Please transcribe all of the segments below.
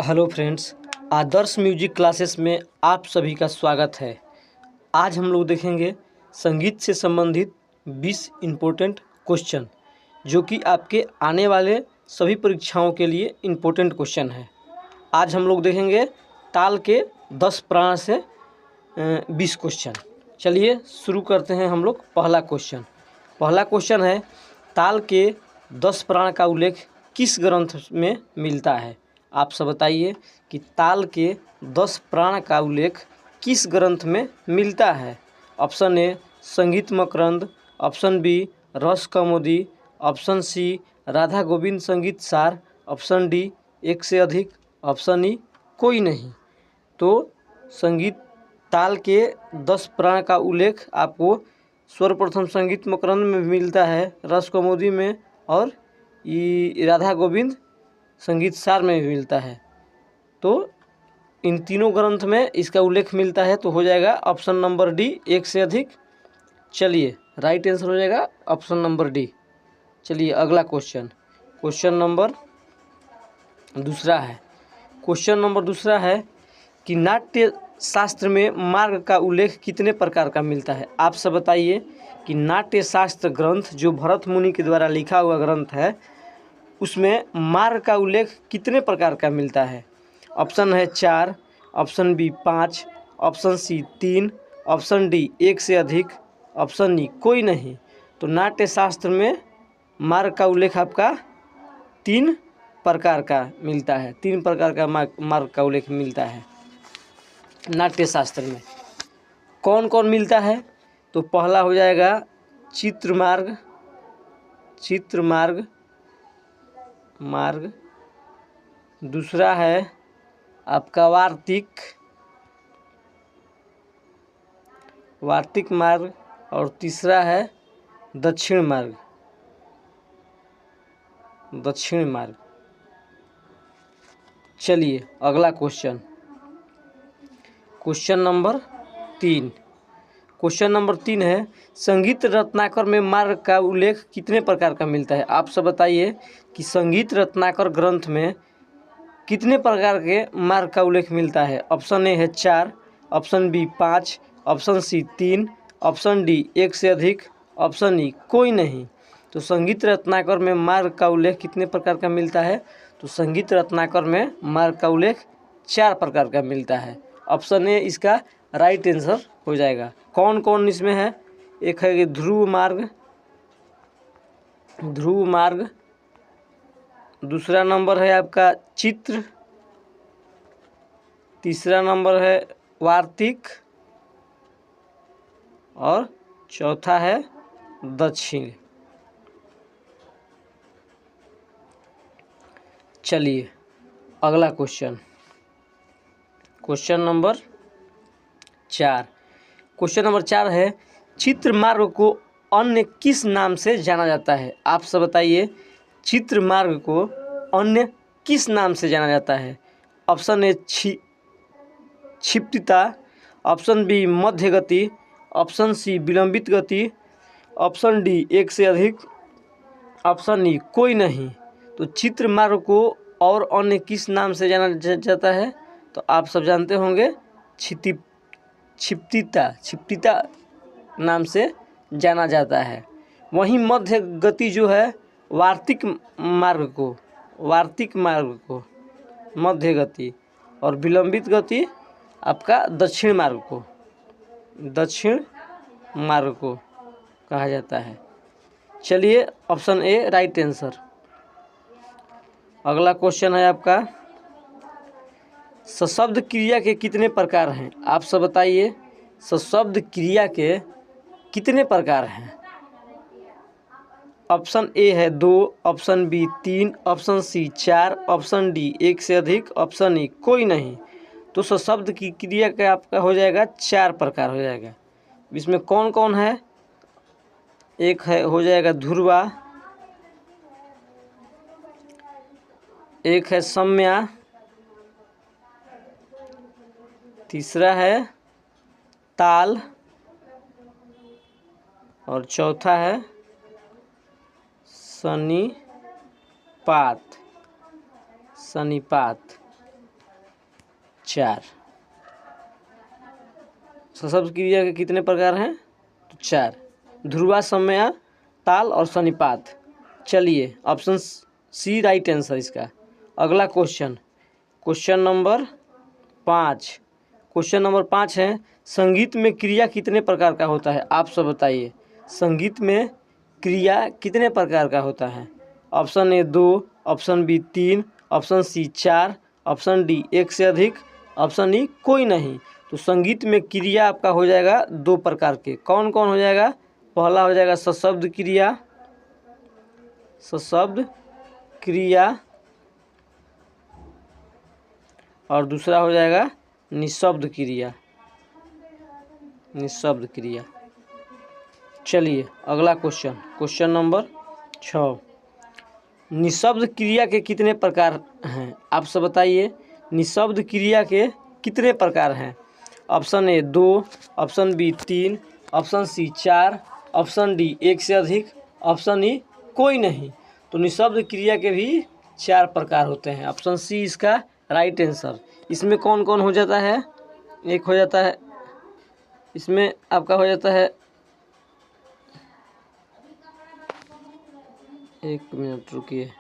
Hello friends, आदर्श music classes में आप सभी का स्वागत है। आज हम लोग देखेंगे संगीत से संबंधित 20 इम्पोर्टेंट क्वेश्चन, जो कि आपके आने वाले सभी परीक्षाओं के लिए इम्पोर्टेंट क्वेश्चन है। आज हम लोग देखेंगे ताल के 10 प्राण से 20 क्वेश्चन। चलिए शुरू करते हैं हम लोग। पहला क्वेश्चन है, ताल के 10 प्राण का उल्लेख किस ग्रंथ में मिलता है? आप सब बताइए कि ताल के 10 प्राण का उल्लेख किस ग्रंथ में मिलता है? ऑप्शन ए संगीत मकरंद, ऑप्शन बी रस कौमुदी, ऑप्शन सी राधा गोविंद संगीत सार, ऑप्शन डी एक से अधिक, ऑप्शन ई कोई नहीं। तो संगीत ताल के 10 प्राण का उल्लेख आपको सर्वप्रथम संगीत मकरंद में मिलता है, रस कौमुदी में और राधा गोविंद संगीत सार में भी मिलता है। तो इन तीनों ग्रंथ में इसका उल्लेख मिलता है, तो हो जाएगा ऑप्शन नंबर डी एक से अधिक। चलिए राइट आंसर हो जाएगा ऑप्शन नंबर डी। चलिए अगला क्वेश्चन नंबर दूसरा है कि नाट्य शास्त्र में मार्ग का उल्लेख कितने प्रकार का मिलता है? आप सब बताइए कि नाट्य शास्त्र ग्रंथ जो भरत मुनि के द्वारा लिखा हुआ ग्रंथ है, उसमें मार्ग का उल्लेख कितने प्रकार का मिलता है? ऑप्शन है 4, option B 5, option C 3, option D एक से अधिक, ऑप्शन ई कोई नहीं। तो नाट्य शास्त्र में मार्ग का उल्लेख आपका 3 प्रकार का मिलता है। 3 प्रकार का मार्ग का उल्लेख मिलता है नाट्य शास्त्र में। कौन कौन मिलता है? तो पहला हो जाएगा चित्र मार्ग, दूसरा है आपका वार्तिक मार्ग और तीसरा है दक्षिण मार्ग। चलिए अगला क्वेश्चन नंबर 3 है, संगीत रत्नाकर में मार्ग का उल्लेख कितने प्रकार का मिलता है? आप सब बताइए कि संगीत रत्नाकर ग्रंथ में कितने प्रकार के मार्ग का उल्लेख मिलता है? ऑप्शन ए है 4, option B 5, option C 3, option D एक से अधिक, ऑप्शन ई कोई नहीं। तो संगीत रत्नाकर में मार्ग का उल्लेख कितने प्रकार का मिलता है? तो संगीत रत्नाकर में मार्ग का उल्लेख 4 प्रकार का मिलता है। ऑप्शन ए इसका राइट आंसर हो जाएगा। कौन कौन इसमें है? एक है ध्रुव मार्ग, दूसरा नंबर है आपका चित्र, तीसरा नंबर है वार्तिक और चौथा है दक्षिण। चलिए अगला क्वेश्चन नंबर 4 है, चित्र मार्ग को अन्य किस नाम से जाना जाता है? आप सब बताइए चित्र मार्ग को अन्य किस नाम से जाना जाता है? ऑप्शन ए क्षिप्तता, ऑप्शन बी मध्य गति, ऑप्शन सी विलंबित गति, ऑप्शन डी एक से अधिक, ऑप्शन ई कोई नहीं। तो चित्र मार्ग को और अन्य किस नाम से जाना जाता है? तो आप सब जानते होंगे क्षिप्तता नाम से जाना जाता है। वहीं मध्य गति जो है वार्तिक मार्ग को मध्य गति, और विलंबित गति आपका दक्षिण मार्ग को कहा जाता है। चलिए ऑप्शन ए राइट आंसर। अगला क्वेश्चन है आपका, सशब्द क्रिया के कितने प्रकार हैं? आप सब बताइए सशब्द क्रिया के कितने प्रकार हैं? ऑप्शन ए है 2, option B 3, option C 4, option D एक से अधिक, ऑप्शन ई कोई नहीं। तो सशब्द की क्रिया का आपका हो जाएगा 4 प्रकार हो जाएगा। इसमें कौन कौन है? एक है हो जाएगा ध्रुवा, एक है सम्या, तीसरा है ताल और चौथा है सन्निपात। 4। सशब्द क्रिया के कितने प्रकार हैं? तो 4। ध्रुवा, सम्या, ताल और सन्निपात। चलिए ऑप्शन सी राइट आंसर इसका। अगला क्वेश्चन नंबर 5। क्वेश्चन नंबर 5 है, संगीत में क्रिया कितने प्रकार का होता है? आप सब बताइए, संगीत में क्रिया कितने प्रकार का होता है? Option A 2, option B 3, option C 4, option D 1 से अधिक, ऑप्शन ई कोई नहीं। तो संगीत में क्रिया आपका हो जाएगा 2 प्रकार के। कौन कौन हो जाएगा? पहला हो जाएगा सशब्द क्रिया और दूसरा हो जाएगा निःशब्द क्रिया। चलिए अगला क्वेश्चन नंबर 6। निःशब्द क्रिया के कितने प्रकार हैं? आप सब बताइए, निःशब्द क्रिया के कितने प्रकार हैं? Option A 2, option B 3, option C 4, option D 1 से अधिक, ऑप्शन ई कोई नहीं। तो निःशब्द क्रिया के भी 4 प्रकार होते हैं। ऑप्शन सी इसका राइट आंसर। इसमें कौन कौन हो जाता है? एक हो जाता है, इसमें आपका हो जाता है, 1 मिनट रुकिए,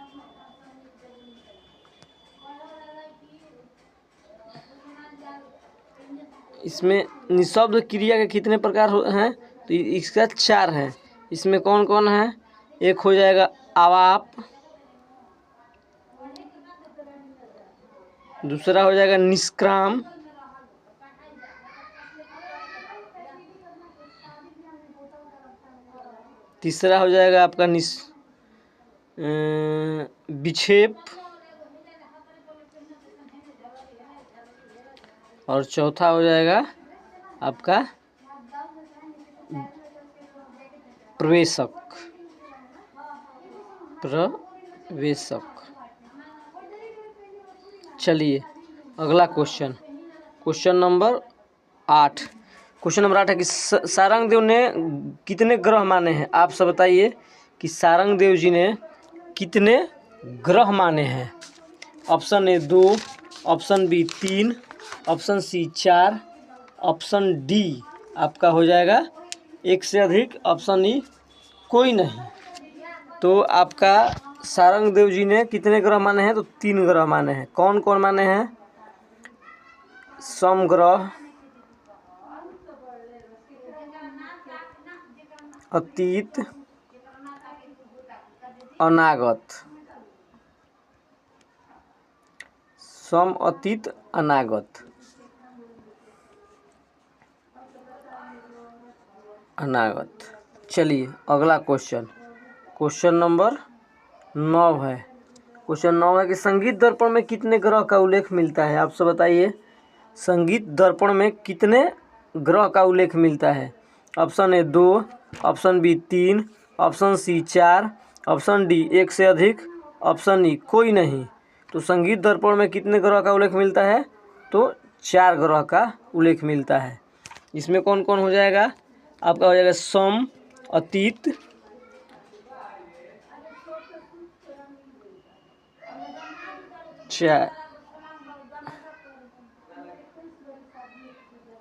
इसमें निःशब्द क्रिया के कितने प्रकार हैं? तो इसका 4 हैं। इसमें कौन कौन है? एक हो जाएगा आवाप, दूसरा हो जाएगा निष्क्राम, तीसरा हो जाएगा आपका विक्षेप और चौथा हो जाएगा आपका प्रवेशक। चलिए अगला क्वेश्चन नंबर 8। क्वेश्चन नंबर 8 है कि सारंगदेव ने कितने ग्रह माने हैं? आप सब बताइए कि सारंगदेव जी ने कितने ग्रह माने हैं? Option A 2, option B 3, option C 4, option D आपका हो जाएगा 1 से अधिक, ऑप्शन ई कोई नहीं। तो आपका सारंगदेव जी ने कितने ग्रह माने हैं? तो 3 ग्रह माने हैं। कौन कौन माने हैं? समग्रह, अतीत, अनागत। सम, अतीत, अनागत। चलिए अगला क्वेश्चन नंबर 9 है। क्वेश्चन 9 है कि संगीत दर्पण में कितने ग्रह का उल्लेख मिलता है? आप सब बताइए, संगीत दर्पण में कितने ग्रह का उल्लेख मिलता है? Option A 2, option B 3, option C 4, option D 1 से अधिक, ऑप्शन ई कोई नहीं। तो संगीत दर्पण में कितने ग्रह का उल्लेख मिलता है? तो 4 ग्रह का उल्लेख मिलता है। इसमें कौन कौन हो जाएगा? आपका हो जाएगा सम, अतीत,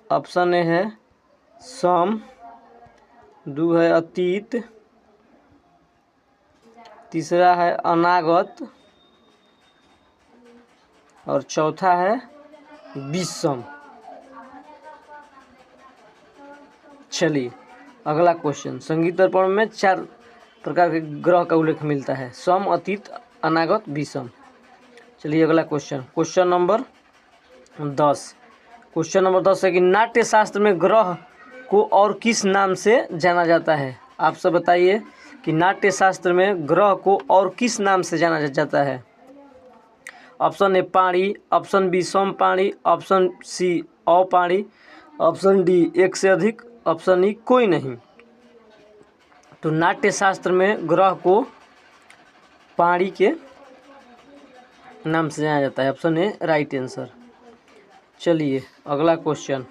ऑप्शन ए है सम, 2 है अतीत, तीसरा है अनागत और चौथा है विषम। चलिए अगला क्वेश्चन, संगीत दर्पण में 4 प्रकार के ग्रह का उल्लेख मिलता है, सम, अतीत, अनागत, विषम। चलिए अगला क्वेश्चन नंबर 10। क्वेश्चन नंबर 10 है कि नाट्य शास्त्र में ग्रह को और किस नाम से जाना जाता है? आप सब बताइए कि नाट्य शास्त्र में ग्रह को और किस नाम से जाना जाता है? ऑप्शन ए पाणी, ऑप्शन बी समपाणी, ऑप्शन सी अपाणी, ऑप्शन डी 1 से अधिक, ऑप्शन ई कोई नहीं। तो नाट्य शास्त्र में ग्रह को पाणी के नाम से जाना जाता है। ऑप्शन ए राइट आंसर। चलिए अगला क्वेश्चन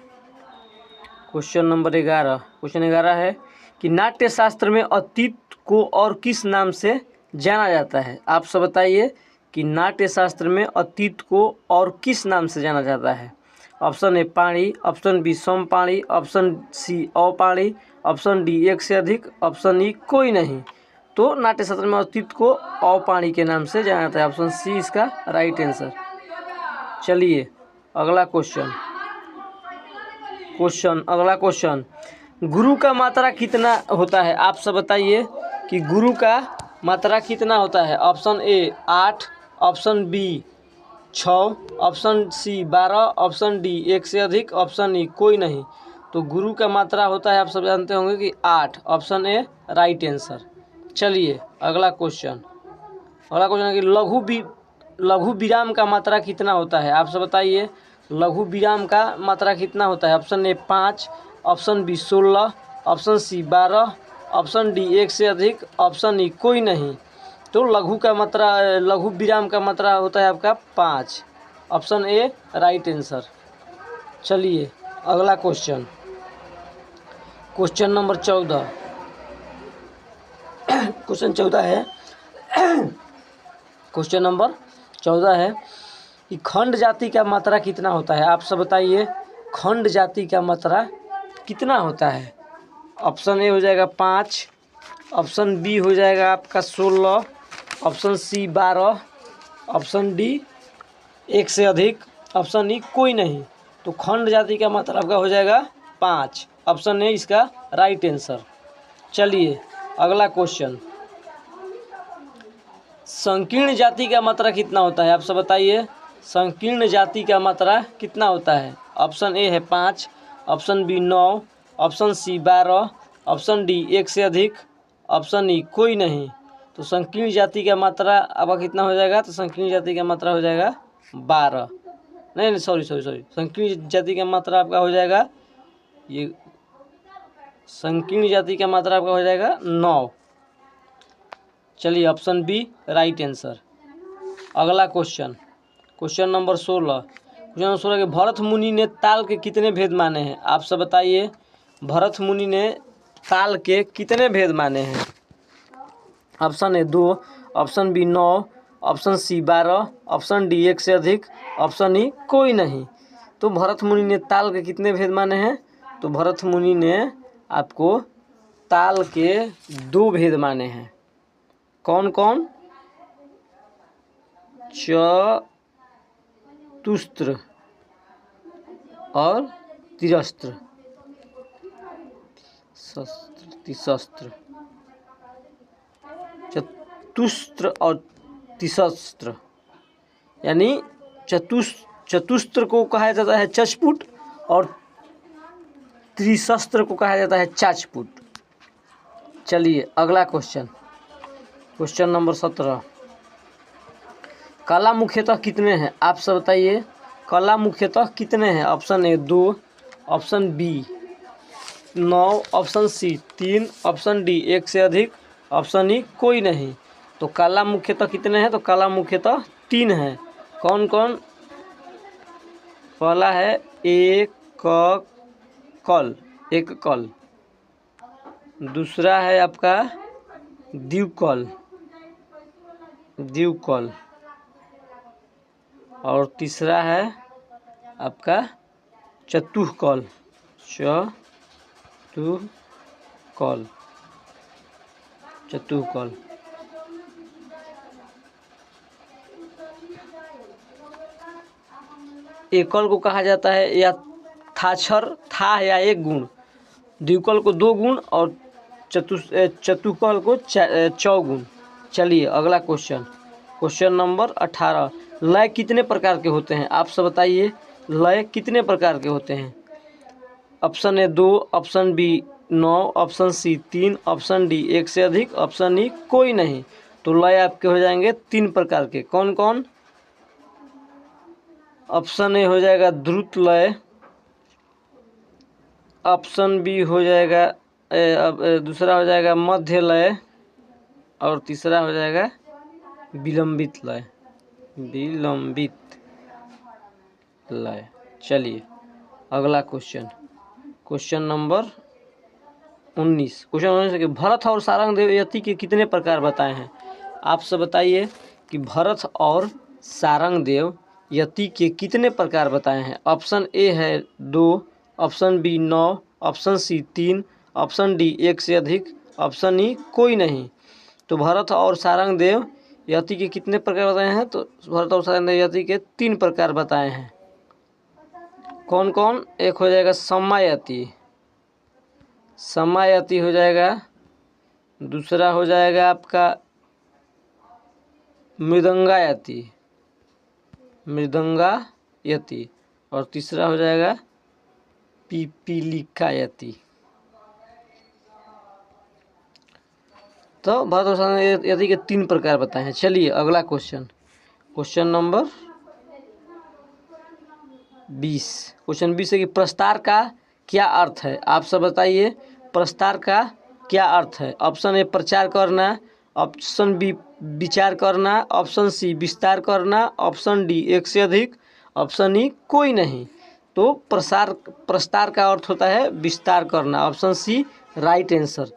नंबर 11। क्वेश्चन 11 है कि नाट्य शास्त्र में अतीत को और किस नाम से जाना जाता है? आप सब बताइए कि नाट्य शास्त्र में अतीत को और किस नाम से जाना जाता है? ऑप्शन ए पाणी, ऑप्शन बी समपाणी, ऑप्शन सी अपाणी, ऑप्शन डी एक से अधिक, ऑप्शन ई कोई नहीं। तो नाट्यशास्त्र में अस्तित्व को अपाणी के नाम से जाना जाता है। ऑप्शन सी इसका राइट आंसर। चलिए अगला अगला क्वेश्चन, गुरु का मात्रा कितना होता है? आप सब बताइए कि गुरु का मात्रा कितना होता है। Option A 8, option B 6, option C 12, option D एक से अधिक, ऑप्शन ई कोई नहीं। तो गुरु का मात्रा होता है, आप सब जानते होंगे कि 8। Option A right answer. चलिए अगला क्वेश्चन है कि लघु विराम का मात्रा कितना होता है? आप सब बताइए लघु विराम का मात्रा कितना होता है। Option A 5, option B 16, option C 12, option D एक से अधिक, ऑप्शन ई कोई नहीं। तो लघु विराम का मात्रा होता है आपका 5। Option A right answer. चलिए अगला क्वेश्चन नंबर 14। क्वेश्चन नंबर 14 है कि खंड जाति का मात्रा कितना होता है? आप सब बताइए खंड जाति का मात्रा कितना होता है। ऑप्शन ए हो जाएगा 5, ऑप्शन बी हो जाएगा आपका 16, ऑप्शन सी 12, ऑप्शन डी एक से अधिक, ऑप्शन ई कोई नहीं। तो खंड जाति का मात्रा आपका हो जाएगा 5। ऑप्शन ए इसका राइट आंसर। चलिए अगला क्वेश्चन, संकीर्ण जाति का मात्रा कितना होता है? आप सब बताइए संकीर्ण जाति का मात्रा कितना होता है। ऑप्शन ए है 5, option B 9, option C 12, option D एक से अधिक, ऑप्शन ई कोई नहीं। तो संकीर्ण जाति का मात्रा आपका कितना हो जाएगा? तो संकीर्ण जाति का मात्रा हो जाएगा 12। नहीं सॉरी संकीर्ण जाति का मात्रा आपका हो जाएगा, ये संकीर्ण जाति का मात्रा आपका हो जाएगा 9। चलिए ऑप्शन बी राइट आंसर। अगला क्वेश्चन नंबर 16। के भरत मुनि ने ताल के कितने भेद माने हैं? आप सब बताइए भरत मुनि ने ताल के कितने भेद माने हैं। Option A 2, option B 9, option C 12, option D एक से अधिक, ऑप्शन ई कोई नहीं। तो भरत मुनि ने ताल के कितने भेद माने हैं? तो भरत मुनि ने आपको ताल के 2 भेद माने हैं। कौन कौन? चतुस्त्र और तिरस्त्र, तिसस्त्र, चतुस्त्र और तिसस्त्र। यानी चतुस्त्र को कहा जाता है चछपुट और त्रिशस्त्र को कहा जाता है चाचपुट। चलिए अगला क्वेश्चन नंबर 17। कला मुख्यतः कितने हैं? आप सब बताइए कला मुख्यतः कितने हैं। Option A 2, option B 9, option C 3, option D एक से अधिक, ऑप्शन ई कोई नहीं। तो कला मुख्यतः कितने हैं? तो कला मुख्यतः 3 हैं। कौन कौन? पहला है एक कल, दूसरा है आपका द्विकल, और तीसरा है आपका चतुष्कल। एकल को कहा जाता है या था या एक गुण, द्विकल को 2 गुण और चतुष्कल को 4 गुण। चलिए अगला क्वेश्चन नंबर 18। लय कितने प्रकार के होते हैं? आप सब बताइए लय कितने प्रकार के होते हैं। Option A 2, option B 9, option C 3, option D एक से अधिक, ऑप्शन ई कोई नहीं। तो लय आपके हो जाएंगे 3 प्रकार के। कौन कौन? ऑप्शन ए हो जाएगा द्रुत लय, ऑप्शन बी हो जाएगा दूसरा हो जाएगा मध्य लय, और तीसरा हो जाएगा विलंबित लय। चलिए अगला क्वेश्चन नंबर 19। क्वेश्चन 19 है कि भरत और सारंग देव यति के कितने प्रकार बताए हैं? आप सब बताइए कि भरत और सारंग देव यति के कितने प्रकार बताए हैं? ऑप्शन ए है 2, option B 9, option C 3, option D 1 से अधिक, ऑप्शन ई कोई नहीं। तो भरत और सारंगदेव यति के कितने प्रकार बताए हैं? तो भरत और सारंगदेव यति के 3 प्रकार बताए हैं। कौन कौन? एक हो जाएगा सम्मायति, सम्मायति हो जाएगा। दूसरा हो जाएगा आपका मृदंगायति, मृदंगायति। और तीसरा हो जाएगा पीपीलिकायति। तो भरत और सारंगदेव यति के 3 प्रकार बताए हैं। चलिए अगला क्वेश्चन नंबर 20। क्वेश्चन 20 है कि प्रस्तार का क्या अर्थ है? आप सब बताइए, प्रस्तार का क्या अर्थ है? ऑप्शन ए प्रचार करना, ऑप्शन बी विचार करना, ऑप्शन सी विस्तार करना, ऑप्शन डी 1 से अधिक, ऑप्शन ई कोई नहीं। तो प्रस्तार का अर्थ होता है विस्तार करना। Option C right answer.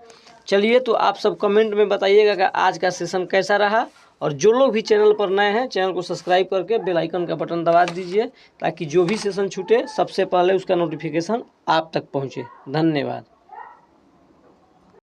चलिए तो आप सब कमेंट में बताइएगा कि आज का सेशन कैसा रहा, और जो लोग भी चैनल पर नए हैं चैनल को सब्सक्राइब करके बेल आइकन का बटन दबा दीजिए, ताकि जो भी सेशन छूटे सबसे पहले उसका नोटिफिकेशन आप तक पहुंचे। धन्यवाद।